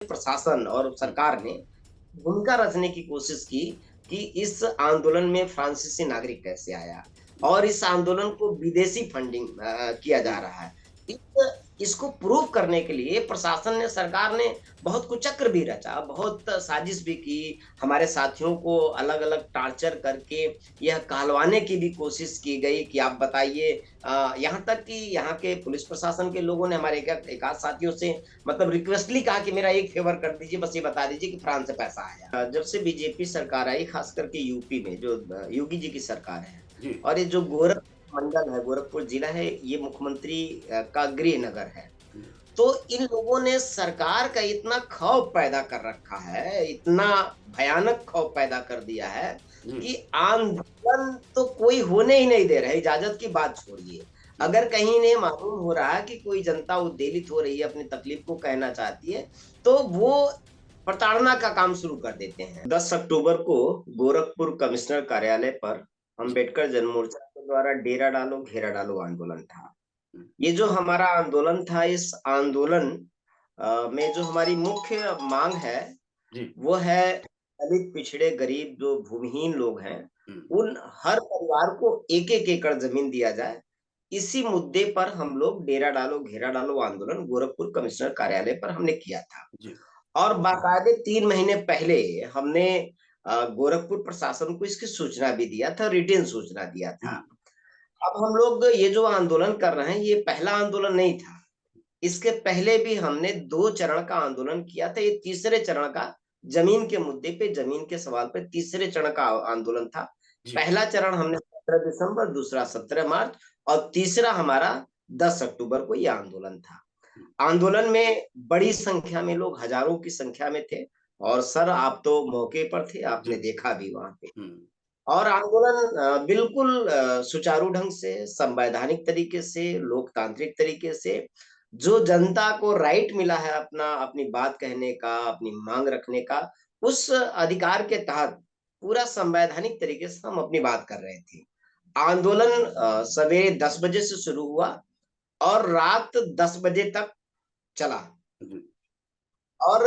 प्रशासन और हुँ, सरकार ने भूमिका रचने की कोशिश की कि इस आंदोलन में फ्रांसीसी नागरिक कैसे आया और इस आंदोलन को विदेशी फंडिंग किया जा हुँ, रहा है। इसको प्रूव करने के लिए प्रशासन ने सरकार ने बहुत कुचक्र भी रचा, बहुत साजिश भी की, हमारे साथियों को अलग-अलग टॉर्चर करके यह कहलवाने की भी कोशिश की गई कि आप बताइए यहाँ तक कि यहाँ के पुलिस प्रशासन के लोगों ने हमारे एक आध साथियों से मतलब रिक्वेस्टली कहा कि मेरा एक फेवर कर दीजिए, बस ये बता दीजिए कि फ्रांस से पैसा आया। जब से बीजेपी सरकार आई, खास करके यूपी में जो योगी जी की सरकार है जी। और ये जो गोरख मंडल है, गोरखपुर जिला है, ये मुख्यमंत्री का गृह नगर है। हुँ, तो इन लोगों ने सरकार का इतना खौफ पैदा कर रखा है, इतना भयानक खौफ पैदा कर दिया है जी, कि आंदोलन तो कोई होने ही नहीं दे रहे, इजाज़त की बात छोड़िए। हुँ, अगर कहीं इन्हें मालूम हो रहा है कि कोई जनता उद्वेलित हो रही है, अपनी तकलीफ को कहना चाहती है, तो वो प्रताड़ना का काम शुरू कर देते हैं। 10 अक्टूबर को गोरखपुर कमिश्नर कार्यालय पर जी, अम्बेडकर जनमोर्चा के द्वारा डेरा डालो, घेरा डालो आंदोलन था। हुँ, ये जो हमारा आंदोलन था, इस आंदोलन में जो हमारी मुख्य माँग है, जी, वो है दलित, पिछड़े, गरीब जो भूमिहीन लोग हैं, हुँ, उन हर परिवार को 1-1 एकड़ ज़मीन दिया जाए। इसी मुद्दे पर हम लोग डेरा डालो, घेरा डालो आंदोलन गोरखपुर कमिश्नर कार्यालय पर हमने किया था। जी, और बाकायदे 3 महीने पहले हमने गोरखपुर प्रशासन को इसकी सूचना भी दिया था, रिटेन सूचना दिया था। हुँ, अब हम लोग ये जो आंदोलन कर रहे हैं, ये पहला आंदोलन नहीं था। इसके पहले भी हमने 2 चरण का आंदोलन किया था, ये तीसरे चरण का ज़मीन के मुद्दे पे, ज़मीन के सवाल पे तीसरे चरण का आंदोलन था। जी, पहला चरण हमने 17 दिसंबर, दूसरा 17 मार्च और तीसरा हमारा 10 अक्टूबर को ये आंदोलन था। हुँ, आंदोलन में बड़ी संख्या में लोग, हज़ारों की संख्या में थे और सर आप तो मौके पर थे, आपने जी, देखा भी वहाँ पे। हुँ, और आंदोलन बिल्कुल सुचारू ढंग से, संवैधानिक तरीके से, लोकतांत्रिक तरीके से, जो जनता को राइट मिला है अपना अपनी बात कहने का, अपनी माँग रखने का, उस अधिकार के तहत पूरा संवैधानिक तरीके से हम अपनी बात कर रहे थे। आंदोलन सवेरे 10 बजे से शुरू हुआ और रात 10 बजे तक चला। जी, और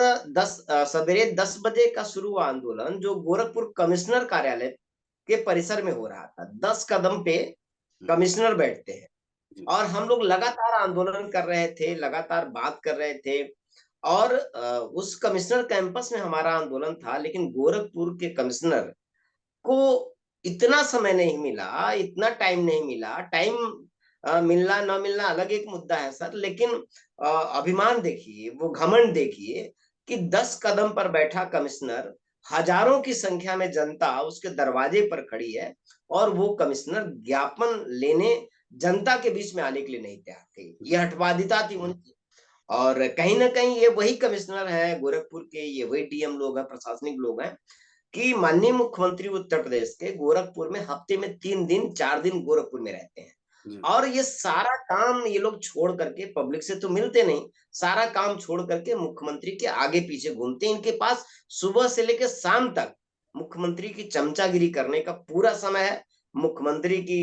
सवेरे 10 बजे का शुरू हुआ आंदोलन जो गोरखपुर कमिश्नर कार्यालय के परिसर में हो रहा था। 10 कदम पे हुँ, कमिश्नर बैठते हैं जी, और हम लोग लगातार आंदोलन कर रहे थे, लगातार बात कर रहे थे और उस कमिश्नर कैंपस में हमारा आंदोलन था, लेकिन गोरखपुर के कमिश्नर को इतना समय नहीं मिला, इतना टाइम नहीं मिला। टाइम मिलना ना मिलना अलग एक मुद्दा है सर, लेकिन अभिमान देखिए, वो घमंड देखिए कि 10 कदम पर बैठा कमिश्नर, हज़ारों की संख्या में जनता उसके दरवाजे पर खड़ी है और वो कमिश्नर ज्ञापन लेने जनता के बीच में आने के लिए नहीं तैयार थे। ये जी, हठवादिता थी उनकी। और कहीं न कहीं ये वही कमिश्नर हैं गोरखपुर के, ये वही डीएम लोग हैं, प्रशासनिक लोग हैं कि माननीय मुख्यमंत्री उत्तर प्रदेश के गोरखपुर में हफ्ते में 3 दिन, 4 दिन गोरखपुर में रहते हैं। जी, और ये सारा काम ये लोग छोड़ करके पब्लिक से तो मिलते नहीं, सारा काम छोड़ करके मुख्यमंत्री के आगे-पीछे घूमते हैं। इनके पास सुबह से लेके शाम तक मुख्यमंत्री की चमचागिरी करने का पूरा समय है, मुख्यमंत्री की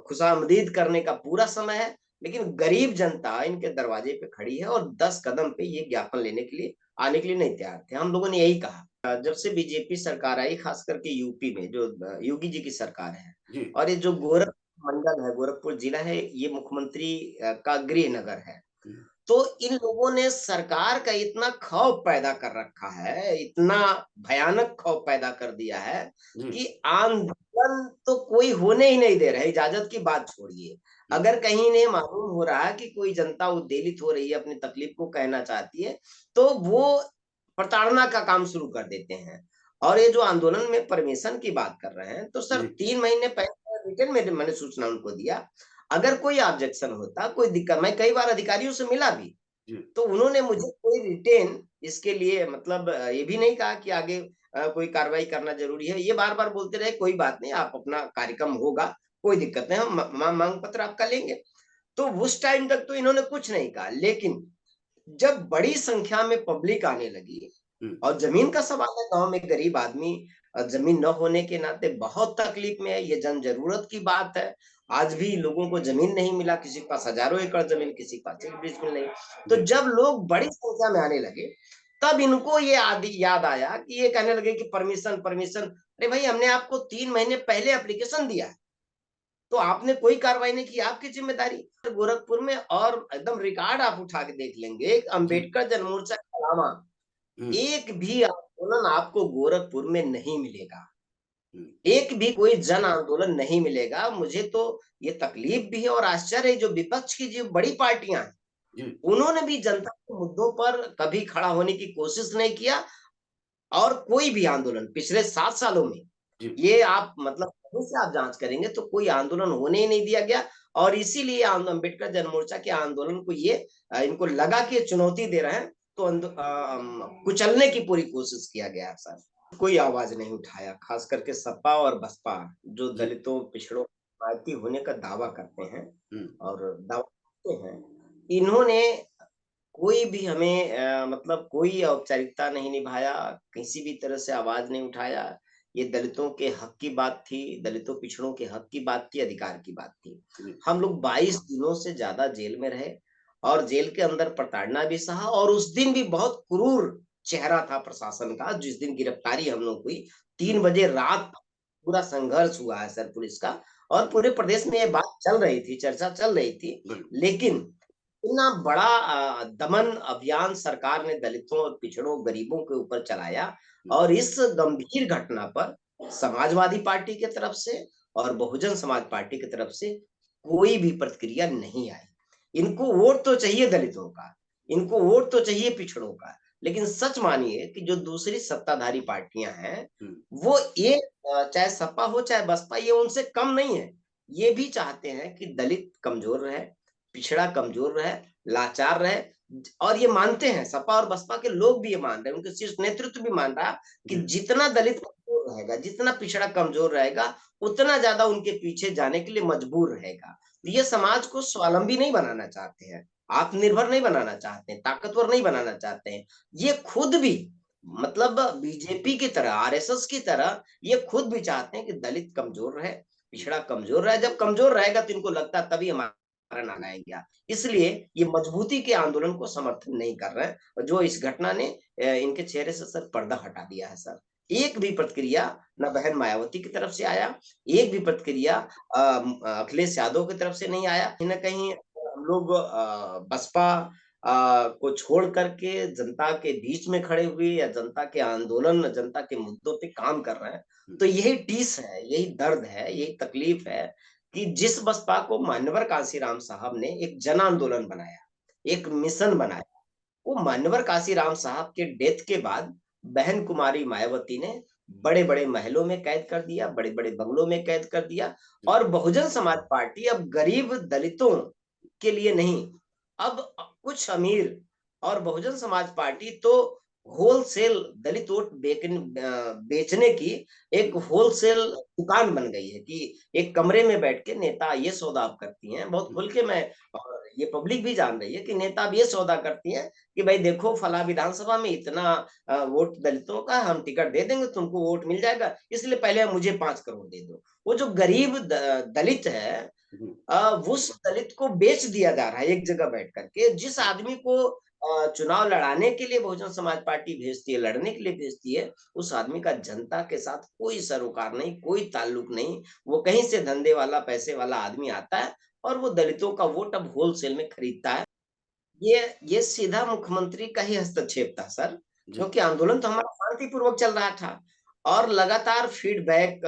खुशामदीद करने का पूरा समय है, लेकिन गरीब जनता इनके दरवाजे पे खड़ी है और 10 कदम पे ये ज्ञापन लेने के लिए आने के लिए नहीं तैयार थे। हम लोगों ने यही कहा। जब से बीजेपी सरकार आई, खास करके यूपी में जो योगी जी की सरकार है जी, और ये जो गोरख मंडल है, गोरखपुर जिला है, ये मुख्यमंत्री का गृह नगर है। हुँ, तो इन लोगों ने सरकार का इतना खौफ पैदा कर रखा है, इतना भयानक खौफ पैदा कर दिया है जी, कि आंदोलन तो कोई होने ही नहीं दे रहे, इजाज़त की बात छोड़िए। हुँ, अगर कहीं इन्हें मालूम हो रहा है कि कोई जनता उद्वेलित हो रही है, अपनी तकलीफ को कहना चाहती है, तो वो प्रताड़ना का काम शुरू कर देते हैं। और ये जो आंदोलन में परमिशन की बात कर रहे हैं, तो सर जी, 3 महीने पहले रिटन में मैंने सूचना उनको दिया। अगर कोई ऑब्जेक्शन होता, कोई दिक्कत मैं कई बार अधिकारियों से मिला भी, जी, तो उन्होंने मुझे कोई रिटेन इसके लिए मतलब ये भी नहीं कहा कि आगे कोई कार्रवाई करना ज़रूरी है। ये बार-बार बोलते रहे, "कोई बात नहीं, आप अपना कार्यक्रम होगा, कोई दिक्कत नहीं, हम माँग पत्र आपका लेंगे।" तो उस टाइम तक तो इन्होंने कुछ नहीं कहा, लेकिन जब बड़ी संख्या में पब्लिक आने लगी हुँ, और ज़मीन का सवाल है, गाँव में गरीब आदमी जमीन न होने के नाते बहुत तकलीफ में है, ये जन जरूरत की बात है। आज भी लोगों को जमीन नहीं मिला, किसी के पास हजारों एकड़ जमीन, किसी के पास 1 बीस मिल नहीं। तो जी, जब लोग बड़ी संख्या में आने लगे, तब इनको ये आदि याद आया कि ये कहने लगे कि परमिशन परमिशन। अरे भाई, हमने आपको 3 महीने पहले एप्लीकेशन दिया है, तो आपने कोई कार्रवाई नहीं की, आपकी जिम्मेदारी। गोरखपुर में और एकदम रिकॉर्ड आप उठा के देख लेंगे, जी, अंबेडकर जनमोर्चा के अलावा हुँ, एक भी आंदोलन आपको गोरखपुर में नहीं मिलेगा। हुँ, एक भी कोई जन आंदोलन नहीं मिलेगा। मुझे तो ये तकलीफ भी है और आश्चर्य है, जो विपक्ष की जो बड़ी पार्टियां हैं, जी, उन्होंने भी जनता के मुद्दों पर कभी खड़ा होने की कोशिश नहीं किया। और कोई भी आंदोलन पिछले 7 सालों में, जी, ये आप मतलब कहीं से आप जांच करेंगे तो कोई आंदोलन होने ही नहीं दिया गया। और इसीलिए अम्बेडकर जनमोर्चा के आंदोलन को ये इनको लगा कि ये चुनौती दे रहे हैं, तो कुचलने की पूरी कोशिश किया गया सर। कोई आवाज नहीं उठाया, खास करके सपा और बसपा, जो जी, दलितों पिछड़ों हिमायती होने का दावा करते हैं हुँ, और दावा करते हैं, इन्होंने कोई भी हमें मतलब कोई औपचारिकता नहीं निभाया, किसी भी तरह से आवाज़ नहीं उठाया। ये दलितों के हक की बात थी, दलितों पिछड़ों के हक की बात थी, अधिकार की बात थी। जी, हम लोग 22 दिनों से ज़्यादा जेल में रहे और जेल के अंदर प्रताड़ना भी सहा, और उस दिन भी बहुत क्रूर चेहरा था प्रशासन का, जिस दिन गिरफ्तारी हम लोग हुई। हुँ, 3 बजे रात पूरा संघर्ष हुआ है सर पुलिस का, और पूरे प्रदेश में ये बात चल रही थी, चर्चा चल रही थी। बिल्कुल, लेकिन इतना बड़ा दमन अभियान सरकार ने दलितों और पिछड़ों, गरीबों के ऊपर चलाया, हुँ, और इस गंभीर घटना पर समाजवादी पार्टी की तरफ से और बहुजन समाज पार्टी की तरफ से कोई भी प्रतिक्रिया नहीं आई। इनको वोट तो चाहिए दलितों का, इनको वोट तो चाहिए पिछड़ों का, लेकिन सच मानिए कि जो दूसरी सत्ताधारी पार्टियां हैं, हुँ, वो ये चाहे सपा हो चाहे बसपा, ये उनसे कम नहीं है। ये भी चाहते हैं कि दलित कमजोर रहे, पिछड़ा कमजोर रहे, लाचार रहे। और ये मानते हैं, सपा और बसपा के लोग भी ये मान रहे हैं, उनके शीर्ष नेतृत्व भी मान रहा कि जी, जितना दलित कमजोर रहेगा, जितना पिछड़ा कमजोर रहेगा, उतना ज्यादा उनके पीछे जाने के लिए मजबूर रहेगा। तो ये समाज को स्वावलंबी नहीं बनाना चाहते हैं, आत्मनिर्भर नहीं बनाना चाहते हैं, ताकतवर नहीं बनाना चाहते हैं। ये खुद भी मतलब बीजेपी की तरह, आरएसएस की तरह, ये खुद भी चाहते हैं कि दलित कमजोर रहे, हुँ, पिछड़ा कमजोर रहे। जब कमजोर रहेगा तो इनको लगता है तभी हमारा नाम आएगा। इसलिए ये मजबूती के आंदोलन को समर्थन नहीं कर रहे हैं, और जो इस घटना ने इनके चेहरे से सर पर्दा हटा दिया है सर। एक भी प्रतिक्रिया ना बहन मायावती की तरफ से आया, एक भी प्रतिक्रिया अखिलेश यादव की तरफ से नहीं आया। कहीं न कहीं हम लोग बसपा को छोड़ करके जनता के बीच में खड़े हुए, या जनता के आंदोलन, जनता के मुद्दों पे काम कर रहे हैं। हुँ, तो यही टीस है, यही दर्द है, यही तकलीफ है कि जिस बसपा को मान्यवर कांशीराम साहब ने एक जन आंदोलन बनाया, जी, एक मिशन बनाया, वो मान्यवर कांशीराम साहब के डेथ के बाद बहन कुमारी मायावती ने बड़े-बड़े महलों में कैद कर दिया, बड़े-बड़े बंगलों में कैद कर दिया। जी, और बहुजन समाज पार्टी अब गरीब दलितों के लिए नहीं, अब कुछ अमीर और बहुजन समाज पार्टी तो होलसेल दलित वोट बेचने की हुँ, एक होलसेल दुकान बन गई है कि एक कमरे में बैठ के नेता ये सौदा आप करती हैं, बहुत हुँ, खुल के मैं, और ये पब्लिक भी जान रही है कि नेता अब ये सौदा करती हैं कि भाई देखो, फला विधानसभा में इतना वोट दलितों का, हम टिकट दे देंगे, तुमको वोट मिल जाएगा, इसलिए पहले मुझे 5 करोड़ दे दो। वो जो गरीब दलित है, हुँ, उस दलित को बेच दिया जा रहा है एक जगह बैठ करके। जिस आदमी को चुनाव लड़ाने के लिए बहुजन समाज पार्टी भेजती है, लड़ने के लिए भेजती है, उस आदमी का जनता के साथ कोई सरोकार नहीं, कोई ताल्लुक नहीं। वो कहीं से धंधे वाला, पैसे वाला आदमी आता है और वो दलितों का वोट अब होलसेल में खरीदता है। ये सीधा मुख्यमंत्री का ही हस्तक्षेप था सर, जी, क्योंकि आंदोलन तो हमारा शांतिपूर्वक चल रहा था, और लगातार फीडबैक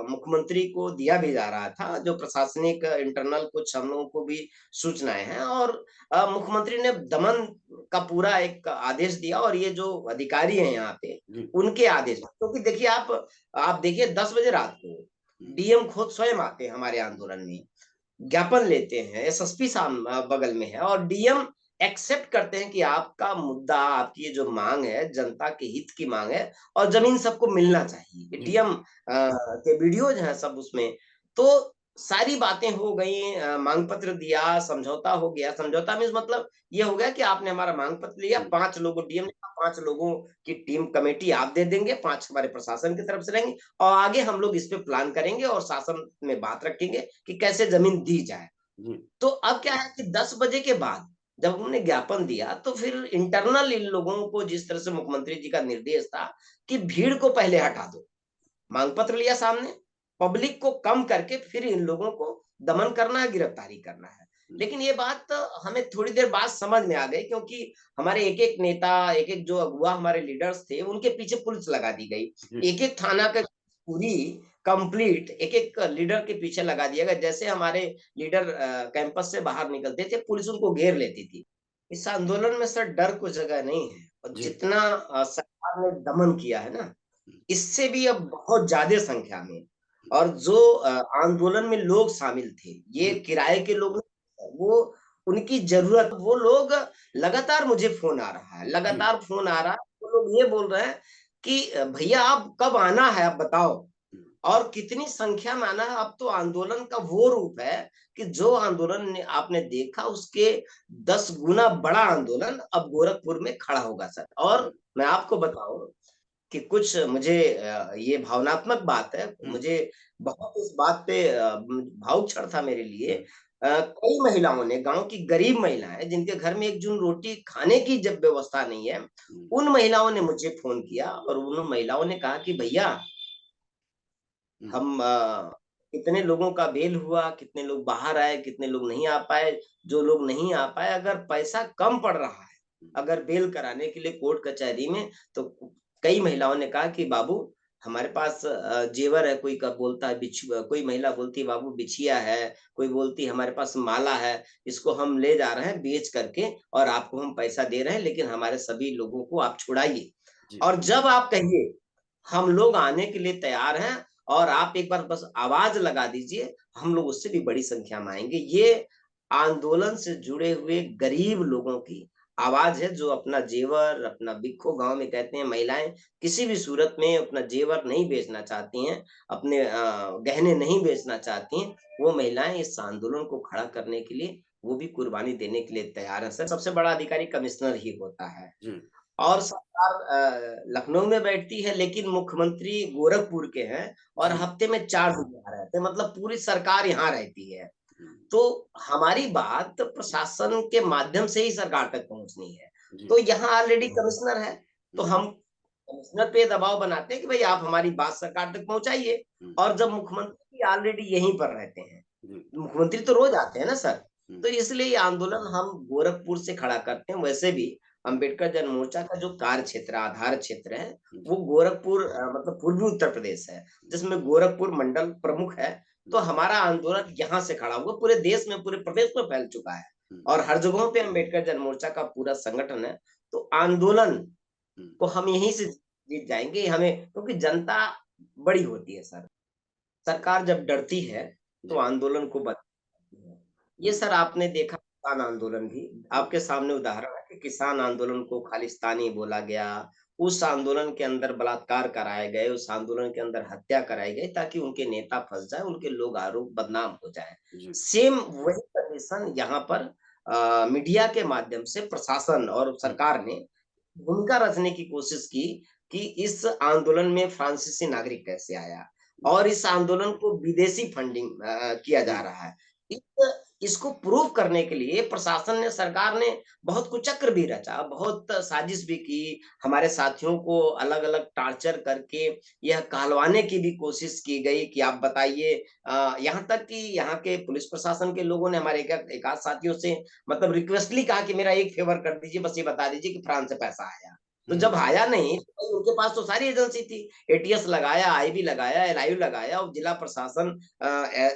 मुख्यमंत्री को दिया भी जा रहा था, जो प्रशासनिक इंटरनल कुछ हम लोगों को भी सूचनाएँ हैं, और मुख्यमंत्री ने दमन का पूरा एक आदेश दिया, और ये जो अधिकारी हैं यहाँ पे, जी, उनके आदेश, क्योंकि देखिए आप देखिए 10 बजे रात को हुँ, डीएम खुद स्वयं आते हैं हमारे आंदोलन में। ज्ञापन लेते हैं, एसएसपी बगल में है, और डीएम एक्सेप्ट करते हैं कि आपका मुद्दा, आपकी ये जो माँग है, जनता के हित की माँग है, और ज़मीन सबको मिलना चाहिए। जी, डीएम के वीडियोज़ हैं सब उसमें। तो सारी बातें हो गई, मांग पत्र दिया, समझौता हो गया। समझौता मीन्स मतलब ये हो गया कि आपने हमारा मांग पत्र लिया, 5 लोगों, डीएम ने कहा 5 लोगों की टीम कमेटी आप दे देंगे, 5 हमारे प्रशासन की तरफ से रहेंगे और आगे हम लोग इस पे प्लान करेंगे और शासन में बात रखेंगे कि कैसे जमीन दी जाए। तो अब क्या है कि 10 बजे के बाद जब उन्होंने ज्ञापन दिया तो फिर इंटरनल इन लोगों को, जिस तरह से मुख्यमंत्री जी का निर्देश था कि भीड़ को पहले हटा दो, मांग पत्र लिया सामने, पब्लिक को कम करके फिर इन लोगों को दमन करना है, गिरफ्तारी करना है। लेकिन ये बात तो हमें थोड़ी देर बाद समझ में आ गई, क्योंकि हमारे एक-एक नेता, एक-एक जो अगुआ हमारे लीडर्स थे, उनके पीछे पुलिस लगा दी गई। एक-एक थाना का पूरी कंप्लीट एक-एक लीडर के पीछे लगा दिया गया। जैसे हमारे लीडर कैंपस से बाहर निकलते थे, पुलिस उनको घेर लेती थी। इस आंदोलन में सर डर को जगह नहीं है, और जी। जितना सरकार ने दमन किया है ना, इससे भी अब बहुत ज्यादा संख्या में, और जो आंदोलन में लोग शामिल थे, ये किराए के लोग नहीं, वो उनकी जरूरत, वो लोग लगातार, मुझे फोन आ रहा है, लगातार फोन आ रहा है। वो लोग ये बोल रहे हैं कि भैया आप कब आना है, आप बताओ, और कितनी संख्या में आना है। अब तो आंदोलन का वो रूप है कि जो आंदोलन ने आपने देखा, उसके 10 गुना बड़ा आंदोलन अब गोरखपुर में खड़ा होगा सर। और मैं आपको बताऊं कि कुछ मुझे ये भावनात्मक बात है, मुझे बहुत इस बात पे भावुक क्षण था मेरे लिए। कई महिलाओं ने, गांव की गरीब महिलाएं जिनके घर में एक जून रोटी खाने की जब व्यवस्था नहीं है, उन महिलाओं ने मुझे फोन किया और उन महिलाओं ने कहा कि भैया हम कितने लोगों का बेल हुआ, कितने लोग बाहर आए, कितने लोग नहीं आ पाए। जो लोग नहीं आ पाए, अगर पैसा कम पड़ रहा है, अगर बेल कराने के लिए कोर्ट कचहरी में, तो कई महिलाओं ने कहा कि बाबू हमारे पास जेवर है, कोई का बोलता है बिछुआ, कोई महिला बोलती है बाबू बिछिया है, कोई बोलती है हमारे पास माला है, इसको हम ले जा रहे हैं बेच करके और आपको हम पैसा दे रहे हैं, लेकिन हमारे सभी लोगों को आप छुड़ाइए। और जब आप कहिए हम लोग आने के लिए तैयार हैं, और आप एक बार बस आवाज लगा दीजिए, हम लोग उससे भी बड़ी संख्या में आएंगे। ये आंदोलन से जुड़े हुए गरीब लोगों की आवाज है, जो अपना जेवर, अपना बिक्खो गांव में कहते हैं, महिलाएं किसी भी सूरत में अपना जेवर नहीं बेचना चाहती हैं, अपने गहने नहीं बेचना चाहती हैं। वो महिलाएं इस आंदोलन को खड़ा करने के लिए, वो भी कुर्बानी देने के लिए तैयार है सर। सबसे बड़ा अधिकारी कमिश्नर ही होता है, और सरकार लखनऊ में बैठती है, लेकिन मुख्यमंत्री गोरखपुर के हैं, और हफ्ते में 4 दिन यहाँ रहते हैं, मतलब पूरी सरकार यहाँ रहती है। तो हमारी बात प्रशासन के माध्यम से ही सरकार तक पहुंचनी है। तो यहाँ ऑलरेडी कमिश्नर है, तो हम कमिश्नर पे दबाव बनाते हैं कि भाई आप हमारी बात सरकार तक पहुंचाइए। और जब मुख्यमंत्री ऑलरेडी यहीं पर रहते हैं, मुख्यमंत्री तो रोज आते हैं ना सर, तो इसलिए ये आंदोलन हम गोरखपुर से खड़ा करते हैं। वैसे भी अंबेडकर जन मोर्चा का जो कार्य क्षेत्र, आधार क्षेत्र है, वो गोरखपुर मतलब पूर्वी उत्तर प्रदेश है, जिसमें गोरखपुर मंडल प्रमुख है। तो हमारा आंदोलन यहाँ से खड़ा हुआ, पूरे देश में, पूरे प्रदेश में फैल चुका है, और हर जगहों पे अंबेडकर जन मोर्चा का पूरा संगठन है। तो आंदोलन को हम यहीं से जीत जाएंगे, हमें, क्योंकि जनता बड़ी होती है सर। सरकार जब डरती है तो आंदोलन को बदलती है। ये सर आपने देखा, किसान आंदोलन भी आपके सामने उदाहरण है कि किसान आंदोलन को खालिस्तानी बोला गया, उस आंदोलन के अंदर बलात्कार कराए गए, उस आंदोलन के अंदर हत्या कराई गई, ताकि उनके नेता फंस जाए, उनके लोग आरोप बदनाम हो जाए। सेम वही कंडीशन यहाँ पर मीडिया के माध्यम से प्रशासन और सरकार ने भूमिका रचने की कोशिश की कि इस आंदोलन में फ्रांसीसी नागरिक कैसे आया, और इस आंदोलन को विदेशी फंडिंग किया जा रहा है। इस इसको प्रूव करने के लिए प्रशासन ने, सरकार ने बहुत कुचक्र भी रचा, बहुत साजिश भी की, हमारे साथियों को अलग-अलग टॉर्चर करके यह कहलवाने की भी कोशिश की गई कि आप बताइए। यहाँ तक कि यहाँ के पुलिस प्रशासन के लोगों ने हमारे एक आध साथियों से मतलब रिक्वेस्टली कहा कि मेरा एक फेवर कर दीजिए, बस ये बता दीजिए कि फ्रांस से पैसा आया। तो जब आया नहीं, तो भाई उनके पास तो सारी एजेंसी थी, एटीएस लगाया, आईबी लगाया, एलआईयू लगाया, और जिला प्रशासन,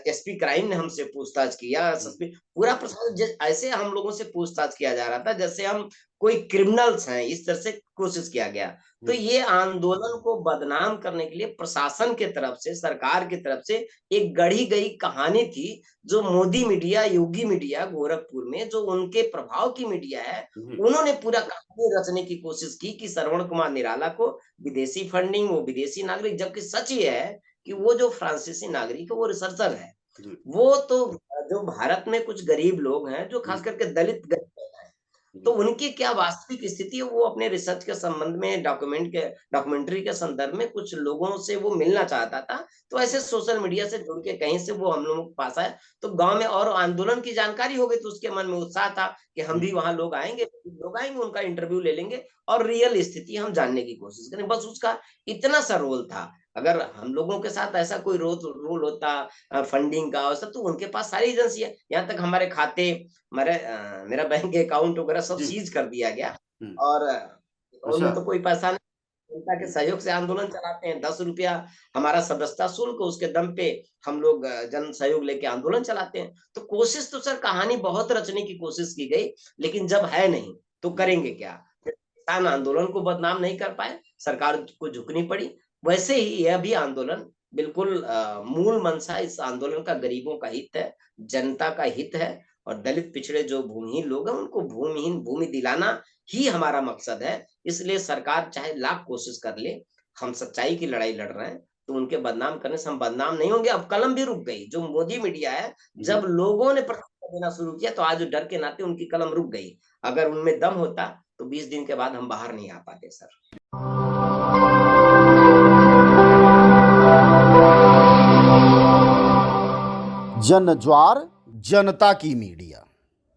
एसपी क्राइम ने हमसे पूछताछ किया, एसएसपी, पूरा प्रशासन ऐसे हम लोगों से पूछताछ किया जा रहा था जैसे हम कोई क्रिमिनल्स हैं, इस तरह से कोशिश किया गया। तो ये आंदोलन को बदनाम करने के लिए प्रशासन के तरफ से, सरकार की तरफ से एक गढ़ी गई कहानी थी, जो मोदी मीडिया, योगी मीडिया गोरखपुर में, जो उनके प्रभाव की मीडिया है, उन्होंने पूरा कहानी रचने की कोशिश की कि श्रवण कुमार निराला को विदेशी फंडिंग, वो विदेशी नागरिक, जबकि सच ये है कि वो जो फ्रांसीसी नागरिक है वो रिसर्चर है, जी, वो तो जो भारत में कुछ गरीब लोग हैं, जो खास जी, करके दलित गरीब लोग हैं, तो जी, उनकी क्या वास्तविक स्थिति है, वो अपने रिसर्च के संबंध में डॉक्यूमेंट्री के संदर्भ में कुछ लोगों से वो मिलना चाहता था। तो ऐसे सोशल मीडिया से जुड़ के कहीं से वो हम लोगों के पास आया, तो गाँव में और आंदोलन की जानकारी हो गई, तो उसके मन में उत्साह था कि हम जी, भी वहाँ लोग आएँगे, उनका इंटरव्यू ले लेंगे और रियल स्थिति हम जानने की कोशिश करें। बस उसका इतना सा रोल था। अगर हम लोगों के साथ ऐसा कोई रोल होता फंडिंग का और सब, तो उनके पास सारी एजेंसी है। यहाँ तक हमारे खाते, मेरा बैंक अकाउंट वगैरह सब जी, सीज कर दिया गया हुँ, और अच्छा, उनमें तो कोई पैसा नहीं, जनता के हुँ, सहयोग से आंदोलन चलाते हैं। ₹10 हमारा सदस्यता शुल्क, उसके दम पे हम लोग जन सहयोग लेके आंदोलन चलाते हैं। तो कोशिश तो सर कहानी बहुत रचने की कोशिश की गई, लेकिन जब है नहीं, तो जी, करेंगे क्या? किसान आंदोलन को बदनाम नहीं कर पाए, सरकार को झुकनी पड़ी। वैसे ही यह भी आंदोलन बिल्कुल मूल मंशा इस आंदोलन का गरीबों का हित है, जनता का हित है और दलित पिछड़े जो भूमिहीन लोग हैं, उनको भूमि दिलाना ही हमारा मकसद है। इसलिए सरकार चाहे लाख कोशिश कर ले, हम सच्चाई की लड़ाई लड़ रहे हैं, तो उनके बदनाम करने से हम बदनाम नहीं होंगे। अब कलम भी रुक गई, जो मोदी मीडिया है, जी। जब लोगों ने प्रतिक्रिया देना शुरू किया, तो आज डर के नाते उनकी कलम रुक गई। अगर उनमें दम होता, तो 20 दिन के बाद हम बाहर नहीं आ पाते सर। जन ज्वार जनता की मीडिया।